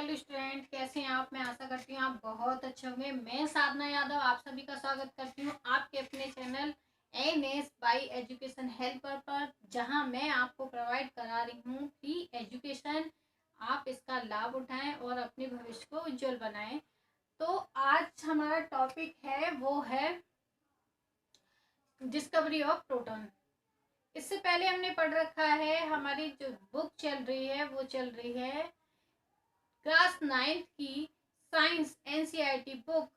Hello student, कैसे हैं आप। मैं आशा करती हूँ आप बहुत अच्छे होंगे। मैं साधना यादव आप सभी का स्वागत करती हूँ आपके अपने channel NS by education helper पर, जहां मैं आपको प्रोवाइड करा रही हूँ फ्री एजुकेशन। आप इसका लाभ उठाएं और अपने भविष्य को उज्जवल बनाएं। तो आज हमारा टॉपिक है वो है डिस्कवरी ऑफ प्रोटॉन। इससे पहले हमने पढ़ रखा है, हमारी जो बुक चल रही है वो चल रही है क्लास 9th की साइंस एनसीईआरटी बुक,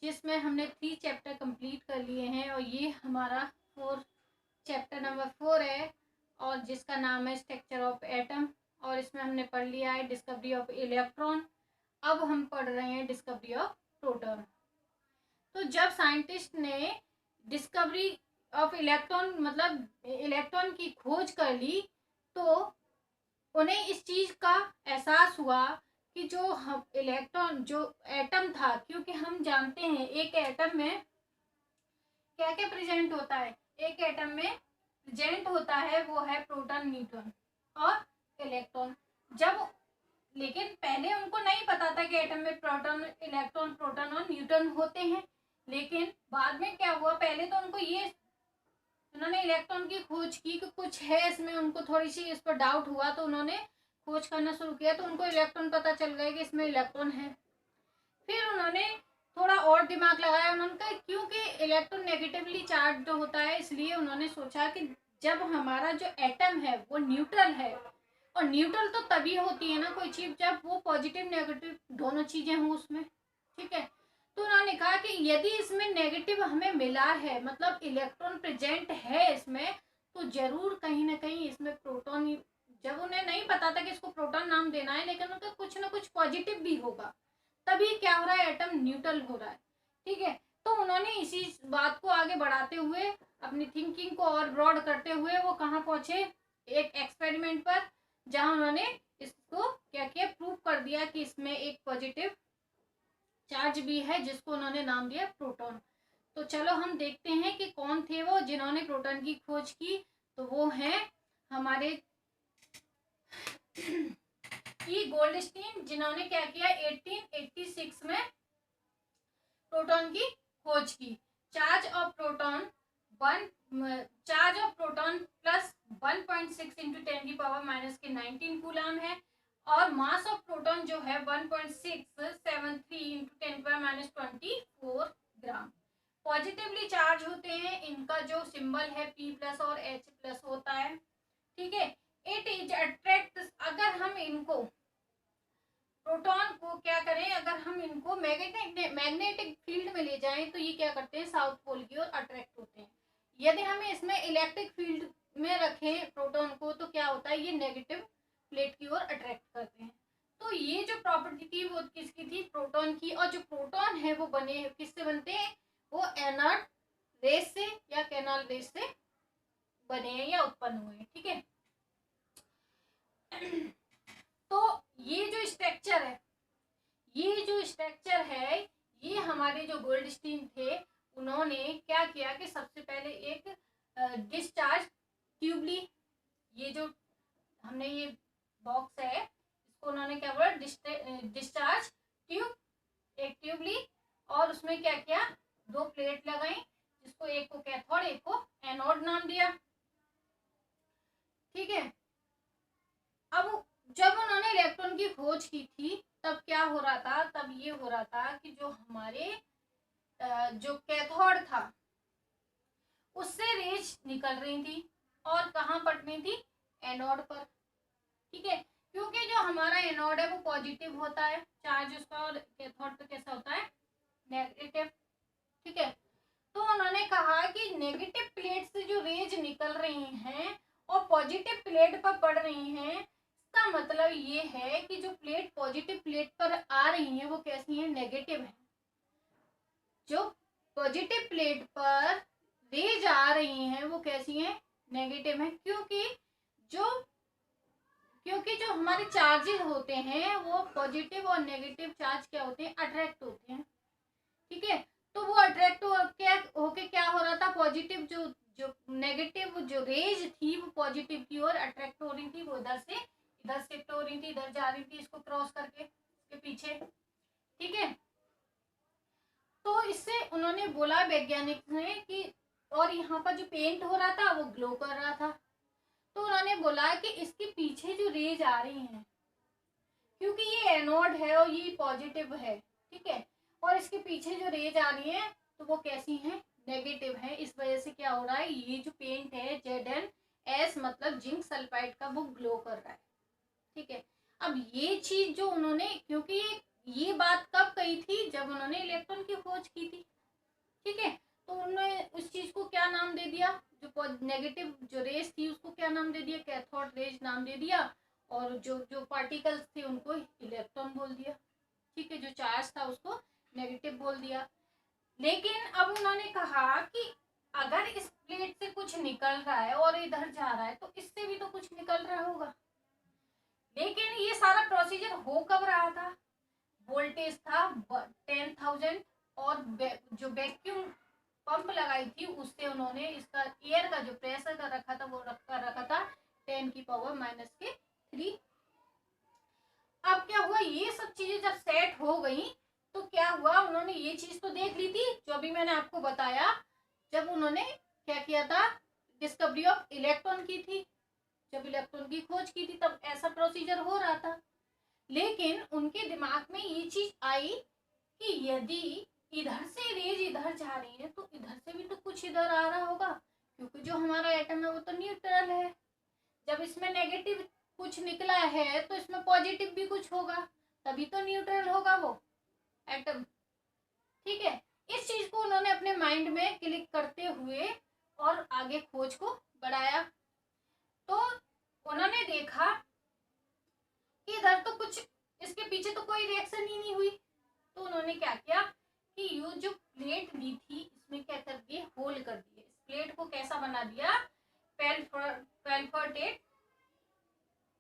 जिसमें हमने 3 चैप्टर कंप्लीट कर लिए हैं और ये हमारा 4 चैप्टर नंबर 4 है और जिसका नाम है स्ट्रक्चर ऑफ एटम। और इसमें हमने पढ़ लिया है डिस्कवरी ऑफ इलेक्ट्रॉन। अब हम पढ़ रहे हैं डिस्कवरी ऑफ प्रोटॉन। तो जब साइंटिस्ट ने डिस्कवरी ऑफ इलेक्ट्रॉन मतलब इलेक्ट्रॉन की खोज कर ली, तो उन्हें इस चीज का एहसास हुआ कि जो हम इलेक्ट्रॉन जो एटम था, क्योंकि हम जानते हैं एक एटम में क्या क्या प्रेजेंट होता है। एक एटम में प्रेजेंट होता है वो है प्रोटॉन, न्यूट्रॉन और इलेक्ट्रॉन। जब लेकिन पहले उनको नहीं पता था कि एटम में प्रोटॉन, इलेक्ट्रॉन, प्रोटॉन और न्यूट्रॉन होते हैं। लेकिन बाद में क्या हुआ, पहले तो उनको ये उन्होंने इलेक्ट्रॉन की खोज की कि कुछ है इसमें, उनको थोड़ी सी इस पर डाउट हुआ तो उन्होंने खोज करना शुरू किया, तो उनको इलेक्ट्रॉन पता चल गया कि इसमें इलेक्ट्रॉन है। फिर उन्होंने थोड़ा और दिमाग लगाया, उन्होंने क्योंकि इलेक्ट्रॉन नेगेटिवली चार्ज होता है, इसलिए उन्होंने सोचा कि जब हमारा जो एटम है वो न्यूट्रल है, और न्यूट्रल तो तभी होती है ना कोई चीज जब वो पॉजिटिव नेगेटिव दोनों चीजें हों उसमें, ठीक है। तो उन्होंने कहा कि यदि इसमें नेगेटिव हमें मिला है, मतलब इलेक्ट्रॉन प्रेजेंट है इसमें, तो जरूर कहीं ना कहीं इसमें प्रोटॉन, जब उन्हें नहीं पता था कि इसको प्रोटॉन नाम देना है, लेकिन उनका कुछ ना कुछ पॉजिटिव भी होगा, तभी क्या हो रहा है, एटम न्यूट्रल हो रहा है, ठीक है। तो उन्होंने इसी बात को आगे बढ़ाते हुए, अपनी थिंकिंग को और ब्रॉड करते हुए वो कहाँ पहुंचे, एक एक्सपेरिमेंट पर, जहां उन्होंने इसको क्या किया, प्रूव कर दिया कि इसमें एक पॉजिटिव चार्ज भी है, जिसको उन्होंने नाम दिया प्रोटॉन। तो चलो हम देखते हैं कि कौन थे वो जिन्होंने प्रोटॉन की खोज की। तो वो हैं हमारे ई गोल्डस्टीन, जिन्होंने क्या किया 1886 में प्रोटॉन की खोज की। Charge of proton plus 1.6 into 10⁻⁻⁻⁻⁰ coulomb है, और मास ऑफ प्रोटॉन जो है 1.673 इंटू 10⁻⁻24 ग्राम। पॉजिटिवली चार्ज होते हैं, इनका जो सिंबल है P+ और H+ होता है, ठीक है। इट इज अट्रैक्ट, अगर हम इनको प्रोटॉन को क्या करें, अगर हम इनको मैग्नेटिक फील्ड में ले जाएं, तो ये क्या करते हैं, साउथ पोल की ओर अट्रैक्ट होते हैं। यदि हम इसमें इलेक्ट्रिक फील्ड में रखें प्रोटॉन को, तो क्या होता है, ये नेगेटिव प्लेट की ओर अट्रैक्ट करते हैं। तो ये जो प्रॉपर्टी थी वो किसकी थी, प्रोटॉन की। और जो प्रोटॉन है वो बने किससे बनते हैं, वो एनर्ट रेस से या कैनल रेस से बने हैं या उत्पन्न हुए हैं, ठीक है। तो ये जो स्ट्रक्चर है, ये हमारे जो गोल्डस्टीन थे, उन्होंने क्या किया कि सबसे पहले एक डिस्चार्ज ट्यूब ली। ये जो हमने ये बॉक्स है, इसको उन्होंने क्या बोला, डिस्चार्ज ट्यूब, एक ट्यूब ली और उसमें क्या किया, 2 प्लेट लगाई, जिसको एक को कैथोड एक को एनोड नाम दिया, ठीक है। अब जब उन्होंने इलेक्ट्रॉन की खोज की थी, तब क्या हो रहा था, तब ये हो रहा था कि जो हमारे जो कैथोड था उससे रेज निकल रही थी और कहाँ पड़ रही थी, एनोड पर, ठीक है। क्योंकि जो हमारा एनोड है वो पॉजिटिव होता है चार्ज उसका, और कैथोड पे कैसा होता है, नेगेटिव, ठीक है। तो उन्होंने कहा कि नेगेटिव प्लेट से जो रेज निकल रही हैं और पॉजिटिव प्लेट पर पड़ रही हैं, इसका मतलब ये है कि जो प्लेट पॉजिटिव प्लेट पर आ रही हैं वो कैसी हैं, नेगेटिव है। जो पॉजिटिव प्लेट पर रेज आ रही हैं वो कैसी हैं, नेगेटिव है। क्योंकि जो हमारे चार्जेस होते हैं वो पॉजिटिव और नेगेटिव चार्ज क्या होते हैं, अट्रैक्ट होते हैं, ठीक है। तो वो अट्रैक्ट होके क्या हो रहा था, पॉजिटिव जो नेगेटिव जो रेज थी वो पॉजिटिव की ओर अट्रैक्ट हो रही थी, वो इधर से इधर शिफ्ट हो रही थी, इधर जा रही थी इसको क्रॉस करके, उसके पीछे, ठीक है। तो इससे उन्होंने बोला वैज्ञानिक ने कि, और यहाँ पर जो पेंट हो रहा था वो ग्लो कर रहा था, तो उन्होंने बोला कि इसके पीछे जो रेज आ रही हैं, क्योंकि ये एनोड है और ये पॉजिटिव है, ठीक है, और इसके पीछे जो रेज आ रही है तो वो कैसी हैं, नेगेटिव है। इस वजह से क्या हो रहा है, ये जो पेंट है ZnS मतलब जिंक सल्फाइड का, वो ग्लो कर रहा है, ठीक है। अब ये चीज जो उन्होंने, क्योंकि ये बात कब कही थी, जब उन्होंने इलेक्ट्रॉन की खोज की थी, ठीक है। तो उन्होंने उस चीज को क्या नाम दे दिया, जो नेगेटिव जो रेज थी उसको क्या नाम दे दिया, कैथोड रेज नाम दे दिया, और जो जो पार्टिकल्स थे उनको इलेक्ट्रॉन बोल दिया, ठीक है, जो चार्ज था उसको नेगेटिव बोल दिया। लेकिन अब उन्होंने कहा कि अगर इस प्लेट से कुछ निकल रहा है और इधर जा रहा है तो इससे भी तो कुछ निकल रहा होगा। लेकिन ये सारा प्रोसीजर हो कब रहा था, वोल्टेज था 10,000 और जो वैक्यूम पंप लगाई थी उससे उन्होंने इसका एयर का जो प्रेशर का रखा था वो रखा था 10⁻³ अब क्या हुआ, ये सब चीजें जब सेट हो गई तो क्या हुआ, उन्होंने ये चीज तो देख ली थी जो अभी मैंने आपको बताया, जब उन्होंने क्या किया था, डिस्कवरी ऑफ इलेक्ट्रॉन की थी, जब इलेक्ट्रॉन की खोज की थी तब ऐसा प्रोसीजर हो रहा था। लेकिन उनके दिमाग में ये चीज आई कि यदि इधर से रेज इधर जा रही है तो इधर से भी तो कुछ इधर आ रहा होगा, क्योंकि जो हमारा एटम है वो तो न्यूट्रल है। जब इसमें नेगेटिव कुछ निकला है तो इसमें पॉजिटिव भी कुछ होगा, तभी तो न्यूट्रल होगा वो एटम, ठीक है। इस चीज को उन्होंने अपने माइंड में क्लिक करते हुए और आगे खोज को बढ़ाया। तो उन्होंने देखा कि इधर तो कुछ, इसके पीछे तो कोई रिएक्शन ही नहीं हुई, तो उन्होंने क्या किया कि ये जो प्लेट दी थी इसमें क्या कर दिए, होल कर दिए, इस प्लेट को कैसा बना दिया, पेल्फोर्टेड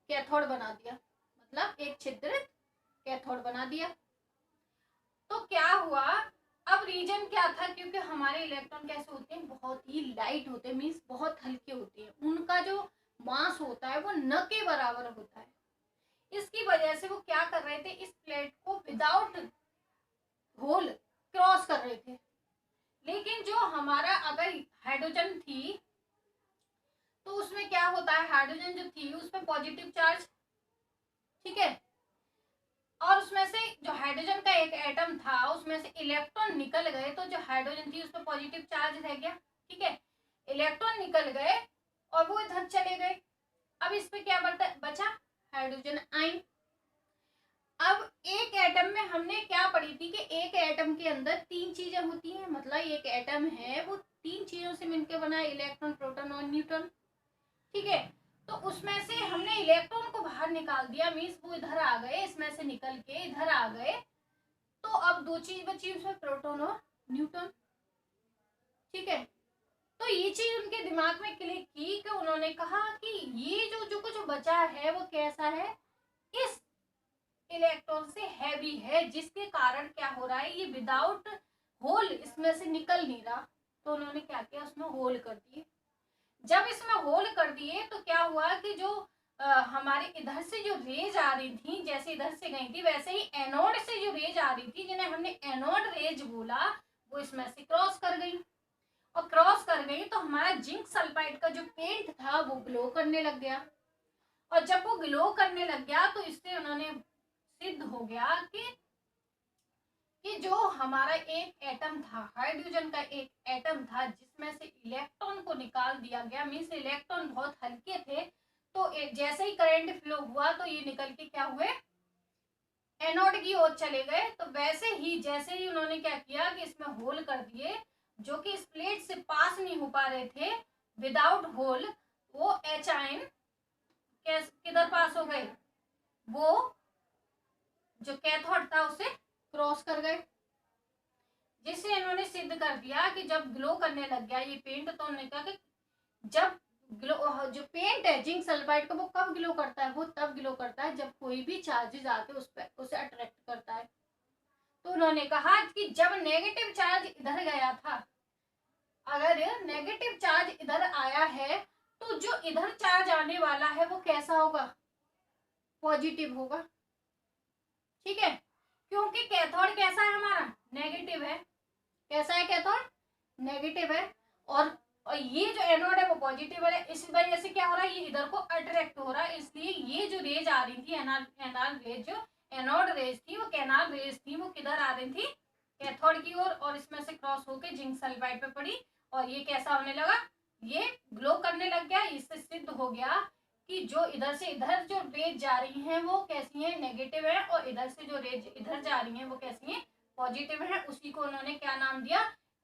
कैथोड बना दिया, मतलब एक छिद्रित कैथोड बना दिया। तो क्या हुआ, अब रीजन क्या था, क्योंकि हमारे इलेक्ट्रॉन कैसे होते हैं, बहुत ही लाइट होते हैं, मीन्स बहुत हल्के होते हैं, उनका जो मास होता है वो न के बराबर होता है। इसकी वजह से वो क्या कर रहे थे, इस प्लेट को विदाउट होल क्रॉस कर रहे थे। लेकिन जो हमारा अगर हाइड्रोजन थी तो उसमें क्या होता है, हाइड्रोजन जो थी उसमें पॉजिटिव चार्ज, ठीक है, और उसमें से जो हाइड्रोजन का एक एटम था उसमें से इलेक्ट्रॉन निकल गए, तो जो हाइड्रोजन थी उसमें पॉजिटिव चार्ज रह गया, ठीक है, इलेक्ट्रॉन निकल गए और वो इधर चले गए। अब इस पे क्या बचा, हाइड्रोजन आयन। अब एक एटम में हमने क्या पढ़ी थी कि एक एटम के अंदर 3 चीजें होती हैं, मतलब एक एटम है वो 3 चीजों से मिलकर बना है, इलेक्ट्रॉन, प्रोटॉन और न्यूट्रॉन, ठीक है। तो उसमें से हमने इलेक्ट्रॉन को बाहर निकाल दिया, मीन्स वो इधर आ गए, इसमें से निकल के इधर आ गए, तो अब 2 चीज बची उसमें, प्रोटॉन और न्यूट्रॉन, ठीक है। तो ये चीज उनके दिमाग में क्लिक की कि उन्होंने कहा कि ये जो कुछ बचा है वो कैसा है, इस इलेक्ट्रॉन से हैवी है, जिसके कारण क्या हो रहा है, ये विदाउट होल इसमें से निकल नहीं रहा। तो उन्होंने क्या किया, उसमें होल कर दिए। जब इसमें होल कर दिए तो क्या हुआ कि जो हमारे इधर से जो रेज आ रही थी, जैसे इधर से गई थी वैसे ही एनोड से जो रेज आ रही थी, जिन्हें हमने एनोड रेज बोला, वो इसमें से क्रॉस कर गई, और क्रॉस कर गई तो हमारा जिंक सल्फाइड का जो पेंट था वो ग्लो करने लग गया। और जब वो ग्लो करने लग गया तो इससे उन्होंने सिद्ध हो गया कि जो हमारा एक एटम था, हाइड्रोजन का एक एटम था, जिसमें से इलेक्ट्रॉन को निकाल दिया गया, मीन्स इलेक्ट्रॉन बहुत हल्के थे, तो जैसे ही करंट फ्लो हुआ तो ये निकल के क्या हुए, एनोड की ओर चले गए। तो वैसे ही जैसे ही उन्होंने क्या किया कि इसमें होल कर दिए, जो कि इस प्लेट से पास नहीं हो पा रहे थे विदाउट होल, वो एच आयन किधर पास हो गए, वो जो कैथोड था उसे क्रॉस कर गए, जिससे इन्होंने सिद्ध कर दिया कि जब ग्लो करने लग गया ये पेंट, तो उन्होंने कहा कि जब ग्लो, जो पेंट है जिंक सल्फाइड का, वो कब ग्लो करता है, वो तब ग्लो करता है जब कोई भी चार्जेस आके उस पर उसे अट्रैक्ट करता है। तो उन्होंने कहा कि जब नेगेटिव चार्ज इधर गया था, अगर नेगेटिव चार्ज इधर आया है तो जो इधर चार्ज आने वाला है वो कैसा होगा, पॉजिटिव होगा, ठीक है, क्योंकि कैथोड कैसा है हमारा, नेगेटिव है। कैसा है कैथोड, नेगेटिव है। और ये जो एनोड है वो पॉजिटिव है। इस वजह से क्या हो रहा है, ये इधर को अट्रैक्ट हो रहा है। इसलिए ये जो रेज आ रही थी एनआर रेज, जो एनोड रेज थी वो कैनाल रेज थी, वो किधर आ रही थी, कैथोड की ओर। और इसमें से क्रॉस होके जिंक सल्फाइड पे पड़ी और ये कैसा होने लगा, ये ग्लो करने लग गया। इससे सिद्ध हो गया कि जो इधर से इधर जो रेज जा रही हैं वो कैसी हैं, नेगेटिव है, और इधर से जो रेज इधर जा रही हैं वो कैसी हैं, पॉजिटिव है। उसी को उन्होंने क्या नाम दिया,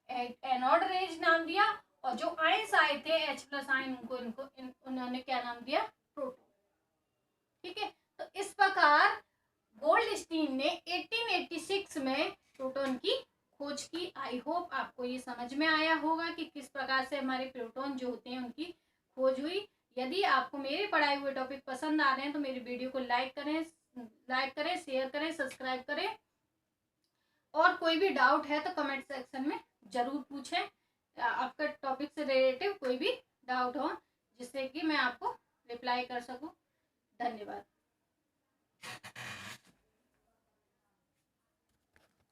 एनोड रेज नाम दिया। और जो आयंस आए थे H प्लस आयन, उनको उन्होंने क्या नाम दिया, प्रोटॉन। ठीक है, तो इस प्रकार गोल्डस्टीन ने 1886 में प्रोटॉन की खोज की। आई होप आपको ये समझ में आया होगा कि किस प्रकार से हमारे प्रोटॉन जो होते हैं उनकी खोज हुई। यदि आपको मेरे पढ़ाए हुए टॉपिक पसंद आ रहे हैं तो मेरी वीडियो को लाइक करें, शेयर करें, सब्सक्राइब करें। और कोई भी डाउट है तो कमेंट सेक्शन में जरूर पूछें। आपका टॉपिक से रिलेटिव कोई भी डाउट हो जिससे कि मैं आपको रिप्लाई कर सकूं। धन्यवाद।